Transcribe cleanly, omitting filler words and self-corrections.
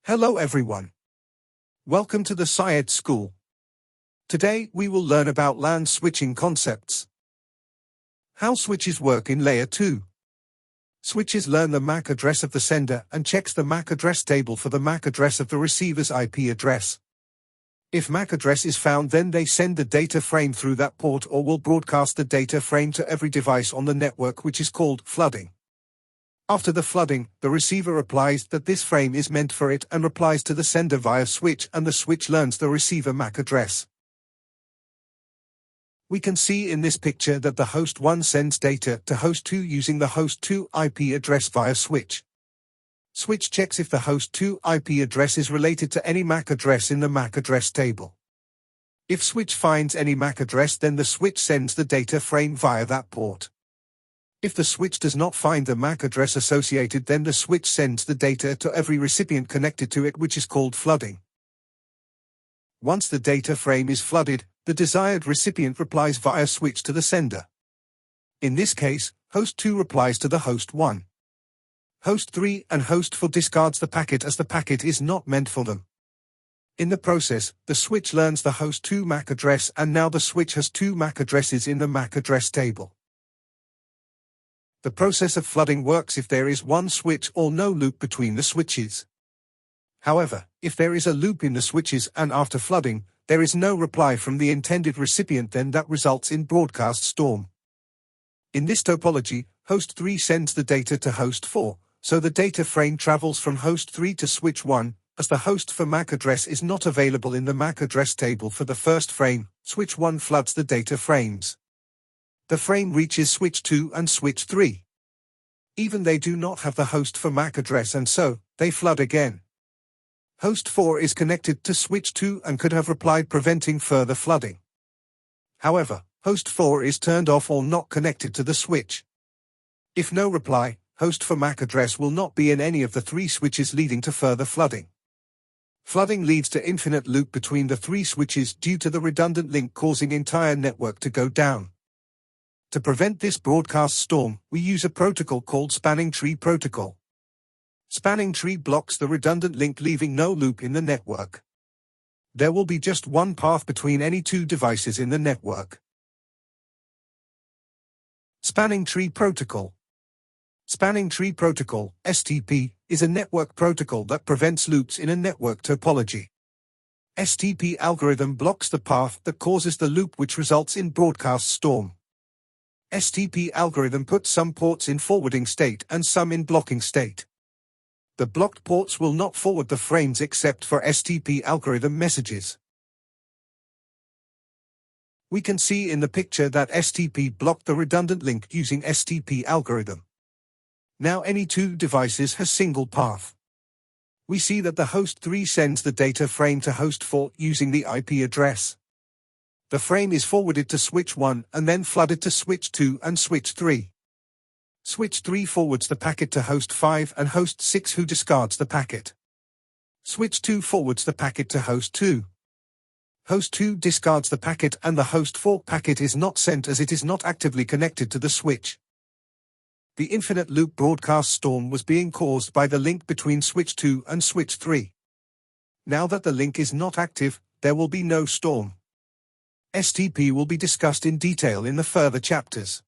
Hello everyone. Welcome to the SciEd School. Today we will learn about LAN switching concepts. How switches work in Layer 2. Switches learn the MAC address of the sender and checks the MAC address table for the MAC address of the receiver's IP address. If MAC address is found, then they send the data frame through that port or will broadcast the data frame to every device on the network, which is called flooding. After the flooding, the receiver replies that this frame is meant for it and replies to the sender via switch, and the switch learns the receiver MAC address. We can see in this picture that the host 1 sends data to host 2 using the host 2 IP address via switch. Switch checks if the host 2 IP address is related to any MAC address in the MAC address table. If switch finds any MAC address, then the switch sends the data frame via that port. If the switch does not find the MAC address associated, then the switch sends the data to every recipient connected to it, which is called flooding. Once the data frame is flooded, the desired recipient replies via switch to the sender. In this case, host 2 replies to the host 1. Host 3 and host 4 discards the packet as the packet is not meant for them. In the process, the switch learns the host 2 MAC address, and now the switch has 2 MAC addresses in the MAC address table. The process of flooding works if there is one switch or no loop between the switches. However, if there is a loop in the switches and after flooding, there is no reply from the intended recipient, then that results in broadcast storm. In this topology, host 3 sends the data to host 4, so the data frame travels from host 3 to switch 1, as the host for MAC address is not available in the MAC address table for the first frame. Switch 1 floods the data frames. The frame reaches switch 2 and switch 3. Even they do not have the host for MAC address, and so they flood again. Host 4 is connected to switch 2 and could have replied, preventing further flooding. However, host 4 is turned off or not connected to the switch. If no reply, host for MAC address will not be in any of the 3 switches, leading to further flooding. Flooding leads to infinite loop between the 3 switches due to the redundant link, causing entire network to go down. To prevent this broadcast storm, we use a protocol called spanning tree protocol. Spanning tree blocks the redundant link, leaving no loop in the network. There will be just one path between any 2 devices in the network. Spanning tree protocol. Spanning tree protocol, STP, is a network protocol that prevents loops in a network topology. STP algorithm blocks the path that causes the loop, which results in broadcast storm. STP algorithm puts some ports in forwarding state and some in blocking state. The blocked ports will not forward the frames except for STP algorithm messages. We can see in the picture that STP blocked the redundant link using STP algorithm. Now any 2 devices has single path. We see that the host 3 sends the data frame to host 4 using the IP address. The frame is forwarded to switch 1 and then flooded to switch 2 and switch 3. Switch 3 forwards the packet to host 5 and host 6, who discards the packet. Switch 2 forwards the packet to host 2. Host 2 discards the packet, and the host 4 packet is not sent as it is not actively connected to the switch. The infinite loop broadcast storm was being caused by the link between switch 2 and switch 3. Now that the link is not active, there will be no storm. STP will be discussed in detail in the further chapters.